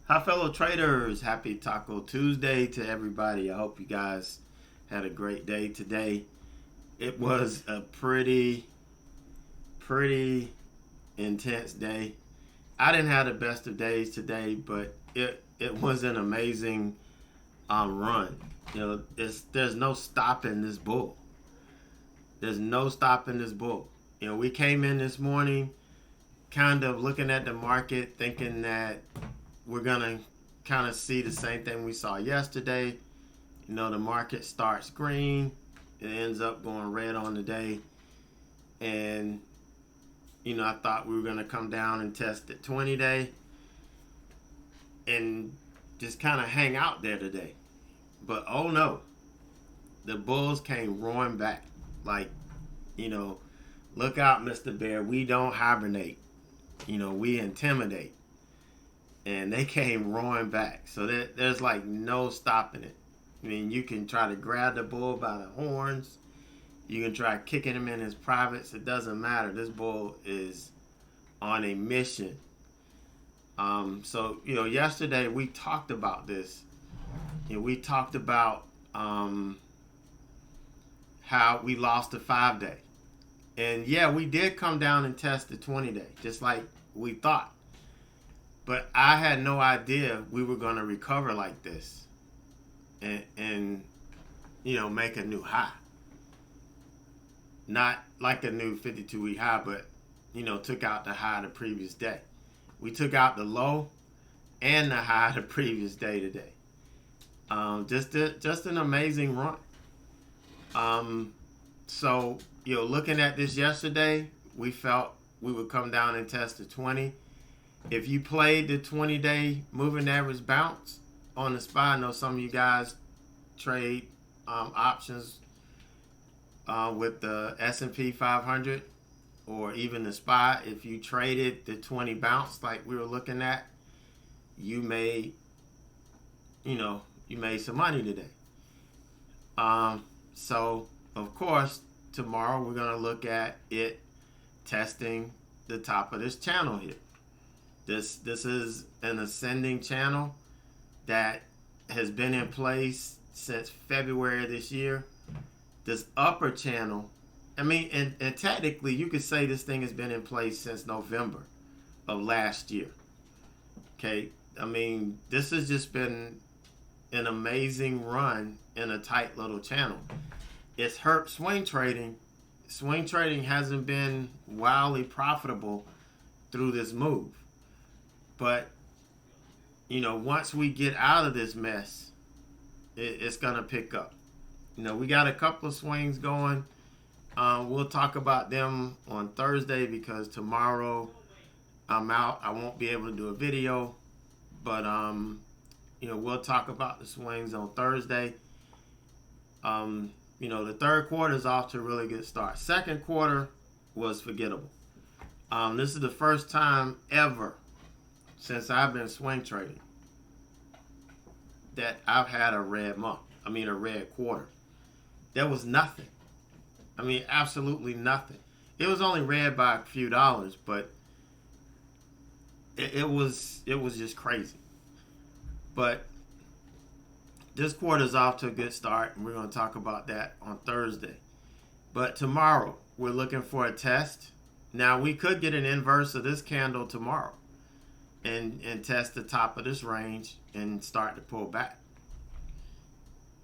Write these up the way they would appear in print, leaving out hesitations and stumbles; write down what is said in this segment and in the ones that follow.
Hi, fellow traders. Happy Taco Tuesday to everybody. I hope you guys had a great day today. It was a pretty intense day. I didn't have the best of days today, but it was an amazing run. There's no stopping this bull. There's no stopping this bull. We came in this morning kind of looking at the market thinking that we're gonna kind of see the same thing we saw yesterday. The market starts green, it ends up going red on the day, and I thought we were gonna come down and test the 20-day and just kind of hang out there today. But oh no, the bulls came roaring back. Like, look out, Mr. Bear. We don't hibernate. We intimidate. And they came roaring back. So there's like no stopping it. I mean, you can try to grab the bull by the horns. You can try kicking him in his privates. It doesn't matter. This bull is on a mission. So yesterday we talked about this. We talked about how we lost the 5-day. And yeah, we did come down and test the 20-day, just like we thought. But I had no idea we were going to recover like this and make a new high. Not like a new 52-week high, but, took out the high the previous day. We took out the low and the high the previous day today. Just an amazing run. So, looking at this yesterday, we felt we would come down and test the 20. If you played the 20-day moving average bounce on the SPY, I know some of you guys trade options with the S&P 500 or even the SPY. If you traded the 20 bounce like we were looking at, you made some money today. So, of course, tomorrow we're going to look at it testing the top of this channel here. This is an ascending channel that has been in place since February of this year. This upper channel, and technically you could say this thing has been in place since November of last year. Okay, this has just been an amazing run in a tight little channel. It's hurt swing trading. Swing trading hasn't been wildly profitable through this move. But, once we get out of this mess, it's going to pick up. We got a couple of swings going. We'll talk about them on Thursday because tomorrow I'm out. I won't be able to do a video. But, we'll talk about the swings on Thursday. The third quarter is off to a really good start. Second quarter was forgettable. This is the first time ever since I've been swing trading that I've had a red month. A red quarter. There was nothing. Absolutely nothing. It was only red by a few dollars, but it was just crazy. But this quarter's off to a good start, and we're going to talk about that on Thursday. But tomorrow, we're looking for a test. Now, we could get an inverse of this candle tomorrow and test the top of this range and start to pull back.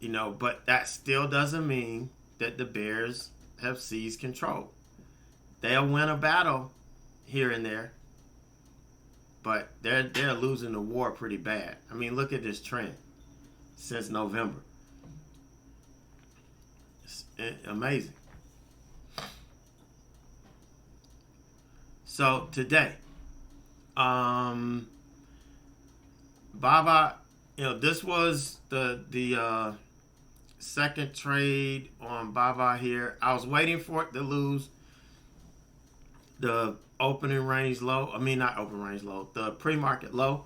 But that still doesn't mean that the bears have seized control. They'll win a battle here and there, but they're losing the war pretty bad. Look at this trend since November. It's amazing. So today, Baba, this was the second trade on Baba here. I was waiting for it to lose the opening range low. Not open range low, the pre-market low.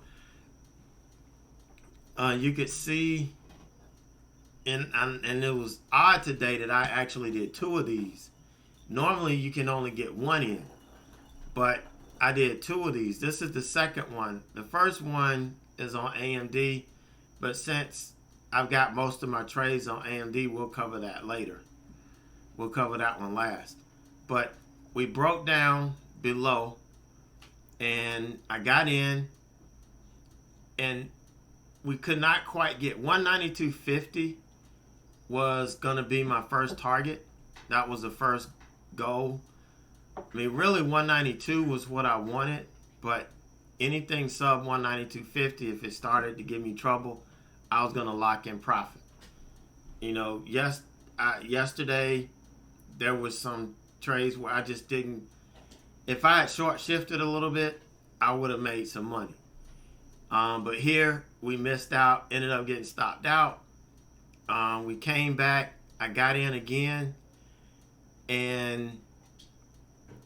You could see, and it was odd today that I actually did two of these. Normally you can only get one in, but I did two of these. This is the second one. The first one is on AMD, but since I've got most of my trades on AMD, we'll cover that later. We'll cover that one last. But we broke down below, and I got in, and we could not quite get 192.50 was going to be my first target. That was the first goal. I mean, really 192 was what I wanted, but anything sub 192.50, if it started to give me trouble, I was going to lock in profit. You know, yesterday there was some trades where I just didn't. If I had short shifted a little bit, I would have made some money. But here we missed out, ended up getting stopped out. We came back, I got in again, and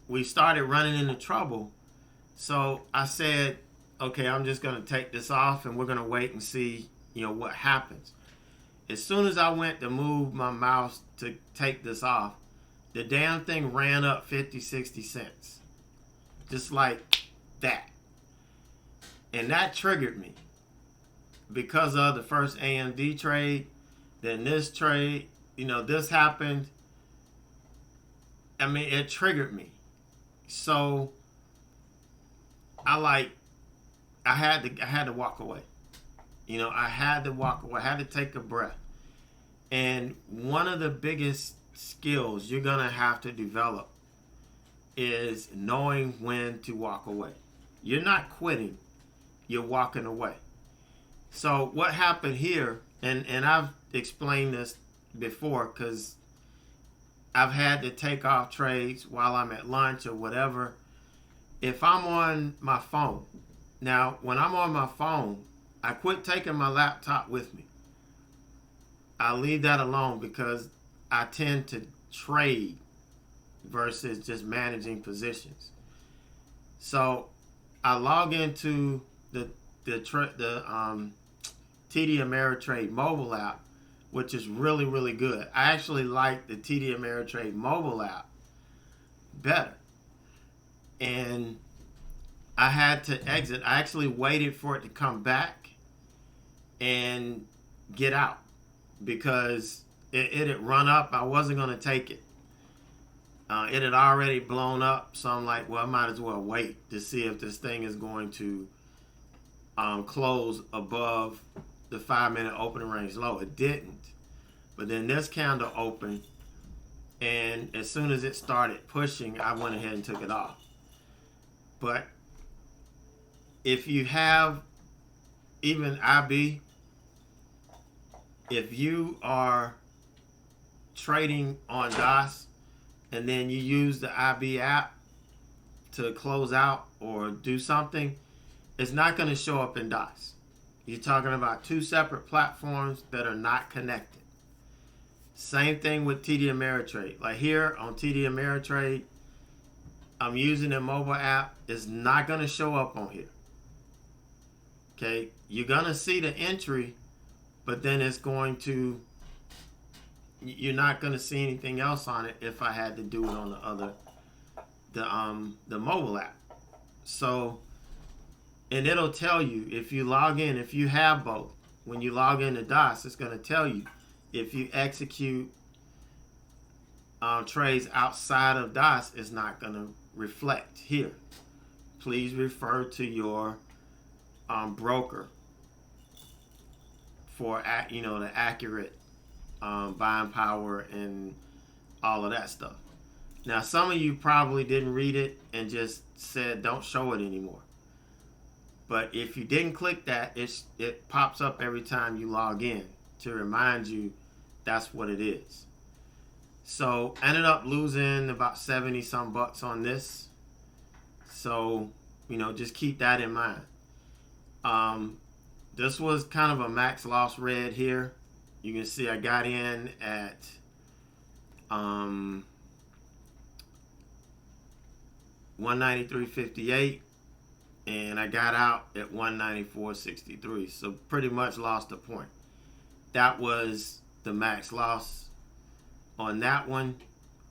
we started running into trouble. So I said, okay, I'm just going to take this off, and we're going to wait and see, what happens. As soon as I went to move my mouse to take this off, the damn thing ran up 50, 60 cents. Just like that. And that triggered me. Because of the first AMD trade, then this trade, this happened. I mean, it triggered me. So I had to walk away. I had to walk away. I had to take a breath. And one of the biggest skills you're going to have to develop is knowing when to walk away. You're not quitting. You're walking away. So what happened here, and I've explained this before because I've had to take off trades while I'm at lunch or whatever. If I'm on my phone, now when I'm on my phone, I quit taking my laptop with me. I leave that alone because I tend to trade versus just managing positions. So I log into the TD Ameritrade mobile app, which is really, really good. I actually like the TD Ameritrade mobile app better. And I had to exit. I actually waited for it to come back and get out because it had run up. I wasn't going to take it. It had already blown up, so I'm like, well, I might as well wait to see if this thing is going to close above the 5-minute opening range low. It didn't. But then this candle opened, and as soon as it started pushing, I went ahead and took it off. But if you have even IB, if you are trading on DOS and then you use the IB app to close out or do something, it's not going to show up in DOS. You're talking about two separate platforms that are not connected. Same thing with TD Ameritrade. Like here on TD Ameritrade, I'm using the mobile app. It's not going to show up on here. Okay, you're going to see the entry, but then you're not going to see anything else on it if I had to do it on the mobile app. So, and it'll tell you if you log in, if you have both, when you log into DOS, it's going to tell you if you execute trades outside of DOS, it's not going to reflect here. Please refer to your broker for the accurate buying power and all of that stuff. Now, some of you probably didn't read it and just said don't show it anymore. But if you didn't click that, it pops up every time you log in to remind you that's what it is. So ended up losing about 70 some bucks on this. So, just keep that in mind. This was kind of a max loss red here. You can see I got in at 193.58 and I got out at 194.63. So pretty much lost a point. That was the max loss on that one.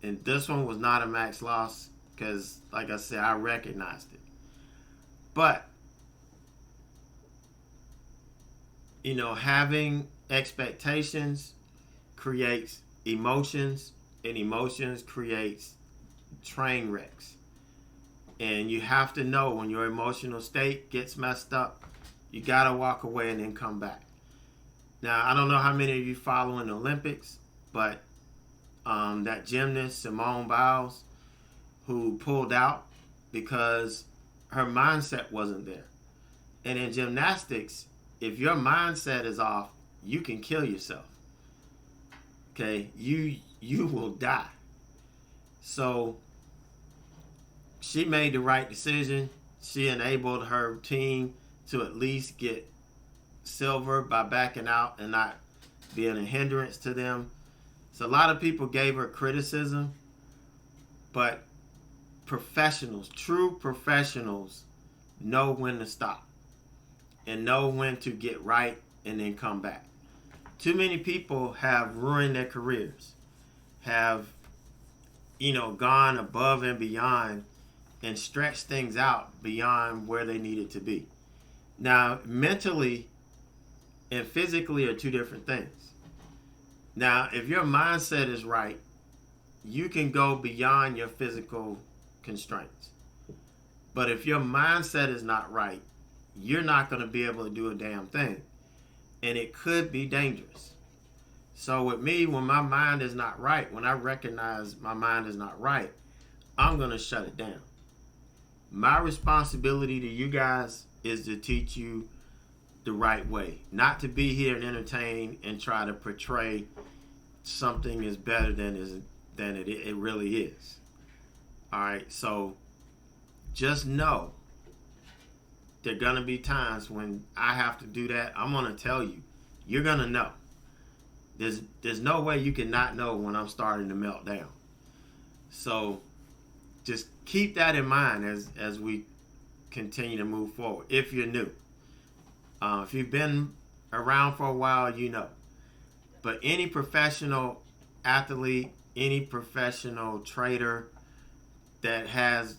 And this one was not a max loss because, like I said, I recognized it. But having expectations creates emotions, and emotions creates train wrecks. And you have to know when your emotional state gets messed up, you got to walk away and then come back. Now, I don't know how many of you follow in the Olympics, but that gymnast, Simone Biles, who pulled out because her mindset wasn't there. And in gymnastics, if your mindset is off, you can kill yourself. Okay? You will die. So she made the right decision. She enabled her team to at least get silver by backing out and not being a hindrance to them. So a lot of people gave her criticism, but professionals, true professionals, know when to stop and know when to get right and then come back. Too many people have ruined their careers, have gone above and beyond and stretched things out beyond where they needed to be. Now, mentally and physically are two different things. Now, if your mindset is right, you can go beyond your physical constraints. But if your mindset is not right, you're not going to be able to do a damn thing. And it could be dangerous. So with me, when my mind is not right, when I recognize my mind is not right, I'm going to shut it down. My responsibility to you guys is to teach you the right way. Not to be here and entertain and try to portray something is better than it really is. All right, so just know there are going to be times when I have to do that. I'm going to tell you. You're going to know. There's no way you can not know when I'm starting to melt down. So just keep that in mind as we continue to move forward. If you're new. If you've been around for a while, you know. But any professional athlete, any professional trader that has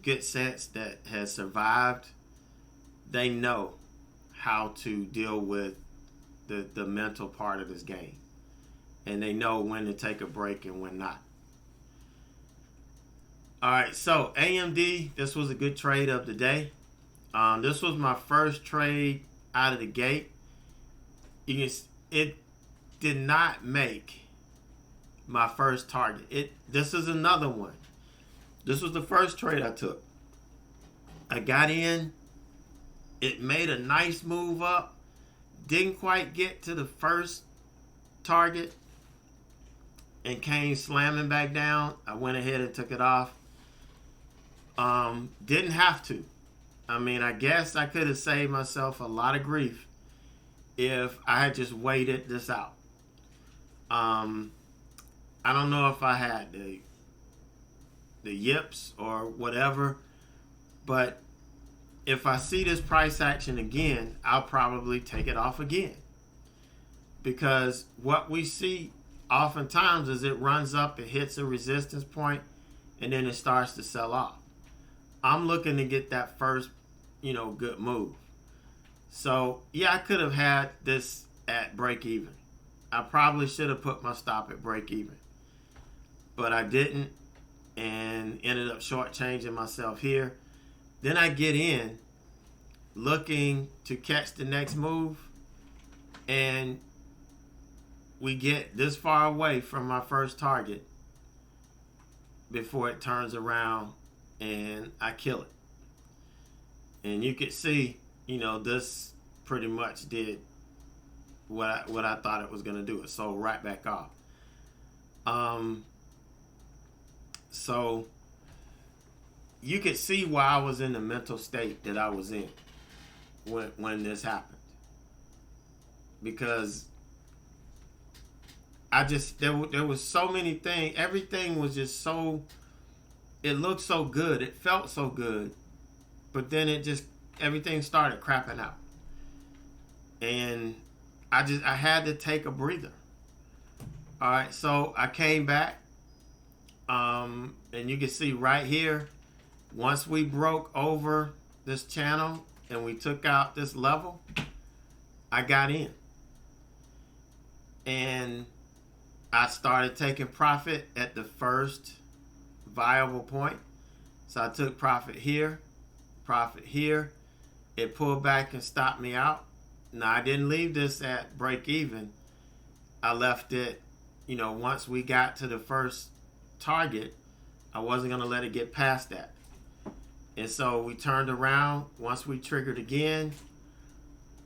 good sense, that has survived, they know how to deal with the mental part of this game. And they know when to take a break and when not. All right, so AMD, this was a good trade of the day. This was my first trade out of the gate. It did not make my first target. This is another one. This was the first trade I took. I got in. It made a nice move up. Didn't quite get to the first target and came slamming back down. I went ahead and took it off. Didn't have to. I mean, I guess I could have saved myself a lot of grief if I had just waited this out. I don't know if I had the yips or whatever, but if I see this price action again, I'll probably take it off again. Because what we see oftentimes is it runs up, it hits a resistance point, and then it starts to sell off. I'm looking to get that first, good move. So, yeah, I could have had this at break even. I probably should have put my stop at break even. But I didn't and ended up shortchanging myself here. Then I get in looking to catch the next move, and we get this far away from my first target before it turns around and I kill it. And you could see, this pretty much did what I thought it was going to do. It sold right back off. So you could see why I was in the mental state that I was in when this happened. Because there was so many things. Everything was just so, it looked so good. It felt so good. But then everything started crapping out. And I had to take a breather. All right, so I came back. And you can see right here, once we broke over this channel and we took out this level, I got in. And I started taking profit at the first viable point. So I took profit here, profit here. It pulled back and stopped me out. Now, I didn't leave this at break even. I left it, once we got to the first target, I wasn't going to let it get past that. And so we turned around. Once we triggered again,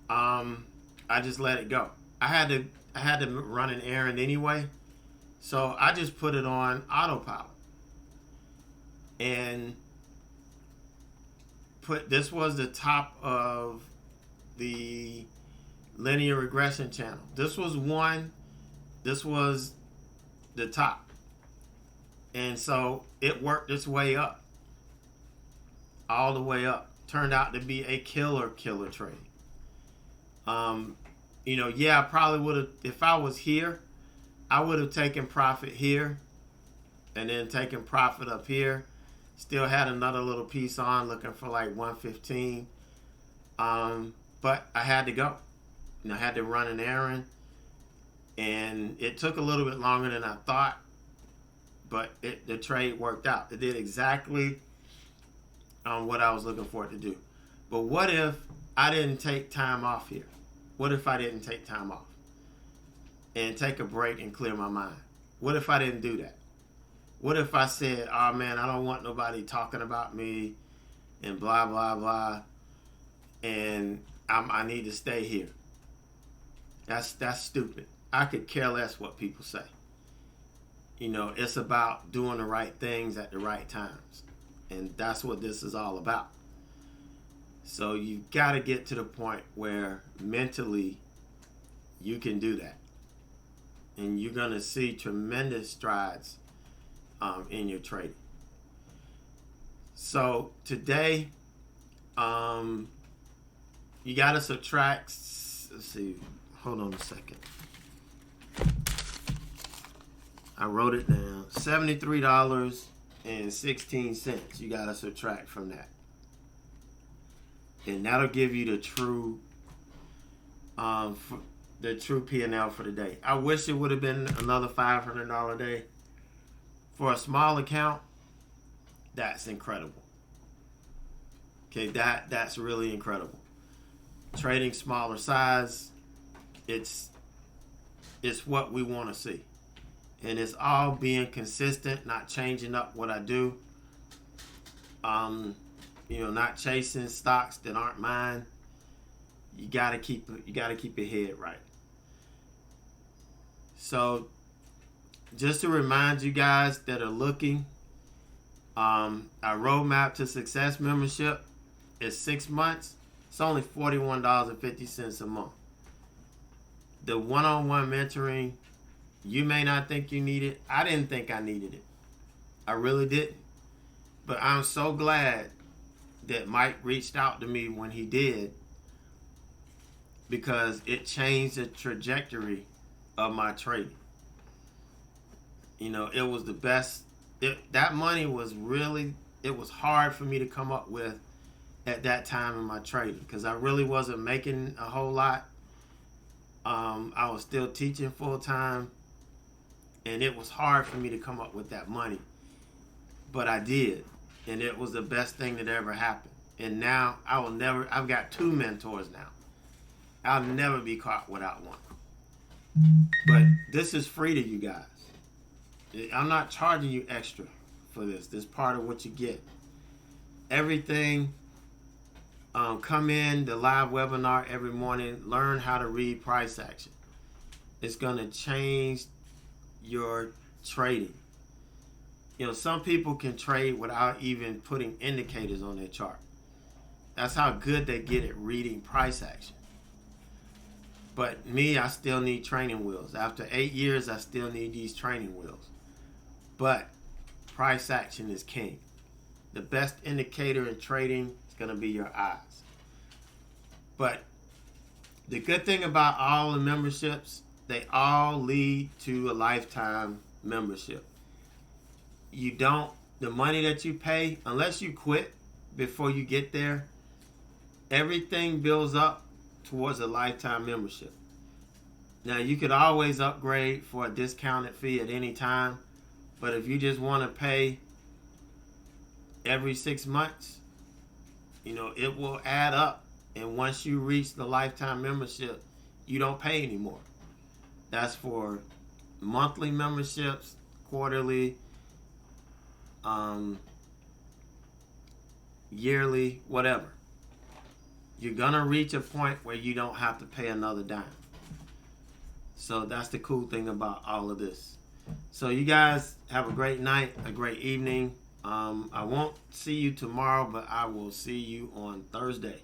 I just let it go. I had to run an errand anyway, so I just put it on autopilot. And this was the top of the linear regression channel. This was the top. And so it worked its way up. All the way up. Turned out to be a killer trade. I probably would have, if I was here, I would have taken profit here and then taken profit up here. Still had another little piece on, looking for like 115. But I had to go. I had to run an errand. And it took a little bit longer than I thought. But the trade worked out. It did exactly what I was looking for it to do. But what if I didn't take time off here? What if I didn't take time off and take a break and clear my mind? What if I didn't do that? What if I said, oh man, I don't want nobody talking about me and blah, blah, blah, and I need to stay here? That's stupid. I could care less what people say. It's about doing the right things at the right times. And that's what this is all about. So you got to get to the point where mentally you can do that. And you're going to see tremendous strides in your trading. So today, you got to subtract, let's see, hold on a second. I wrote it down, $73.16 you got to subtract from that. And that'll give you the true P&L for the day. I wish it would have been another $500 day. For a small account, that's incredible. Okay, that's really incredible. Trading smaller size, it's what we want to see. And it's all being consistent, not changing up what I do. Not chasing stocks that aren't mine. You gotta keep your head right. So just to remind you guys that are looking, our Roadmap to Success membership is 6 months. It's only $41.50 a month. The one-on-one mentoring, you may not think you need it. I didn't think I needed it. I really didn't. But I'm so glad that Mike reached out to me when he did, because it changed the trajectory of my trading. It was the best. That money was really, it was hard for me to come up with at that time in my trading, because I really wasn't making a whole lot. I was still teaching full time, and it was hard for me to come up with that money. But I did, and it was the best thing that ever happened. And now I've got 2 mentors now. I'll never be caught without one. But this is free to you guys. I'm not charging you extra for this. This is part of what you get. Everything, come in the live webinar every morning. Learn how to read price action. It's going to change your trading. Some people can trade without even putting indicators on their chart. That's how good they get at reading price action. But me, I still need training wheels. After 8 years, I still need these training wheels. But price action is king. The best indicator in trading is going to be your eyes. But the good thing about all the memberships, they all lead to a lifetime membership. The money that you pay, unless you quit before you get there, everything builds up towards a lifetime membership. Now, you could always upgrade for a discounted fee at any time, but if you just want to pay every 6 months, it will add up. And once you reach the lifetime membership, you don't pay anymore. That's for monthly memberships, quarterly, yearly, whatever. You're going to reach a point where you don't have to pay another dime. So that's the cool thing about all of this. So you guys have a great night, a great evening. I won't see you tomorrow, but I will see you on Thursday.